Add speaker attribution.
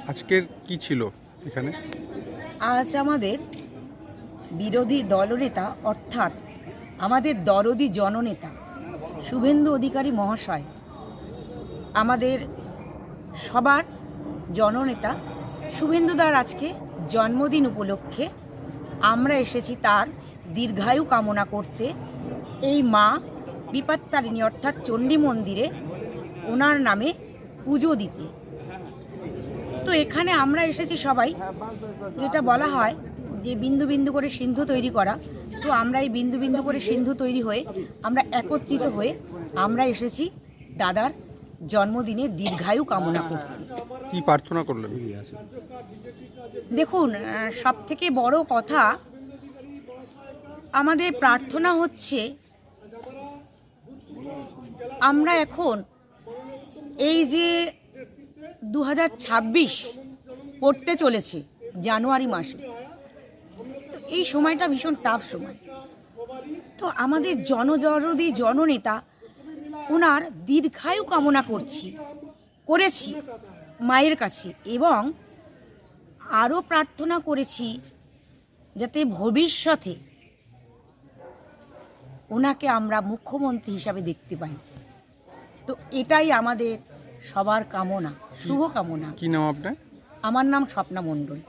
Speaker 1: আজকের কি ছিল এখানে?
Speaker 2: আজ আমাদের বিরোধী দলনেতা অর্থাৎ আমাদের দরদি জননেতা শুভেন্দু অধিকারী মহাশয়, আমাদের সবার জননেতা শুভেন্দুদার আজকে জন্মদিন উপলক্ষে আমরা এসেছি তার দীর্ঘায়ু কামনা করতে এই মা বিপত্তারিণী অর্থাৎ চণ্ডী মন্দিরে ওনার নামে পুজো দিতে। তো এখানে আমরা এসেছি সবাই, যেটা বলা হয় যে বিন্দু বিন্দু করে সিন্ধু তৈরি করা, তো আমরা এই বিন্দু বিন্দু করে সিন্ধু তৈরি হয়ে আমরা একত্রিত হয়ে আমরা এসেছি দাদার জন্মদিনে দীর্ঘায়ু কামনা করতে।
Speaker 1: কি প্রার্থনা করলেন?
Speaker 2: দেখুন, সব থেকে বড় কথা আমাদের প্রার্থনা হচ্ছে আমরা এখন এই যে 2026 পড়তে চলেছে জানুয়ারি মাসে, তো এই সময়টা ভীষণ টাফ সময়। তো আমাদের জনজরদি জননেতা ওনার দীর্ঘায়ু কামনা করেছি মায়ের কাছে, এবং আরও প্রার্থনা করেছি যাতে ভবিষ্যতে ওনাকে আমরা মুখ্যমন্ত্রী হিসাবে দেখতে পাই। তো এটাই আমাদের সবার কামনা, শুভ কামনা।
Speaker 1: কি নাম আপনার?
Speaker 2: আমার নাম স্বপ্না মণ্ডল।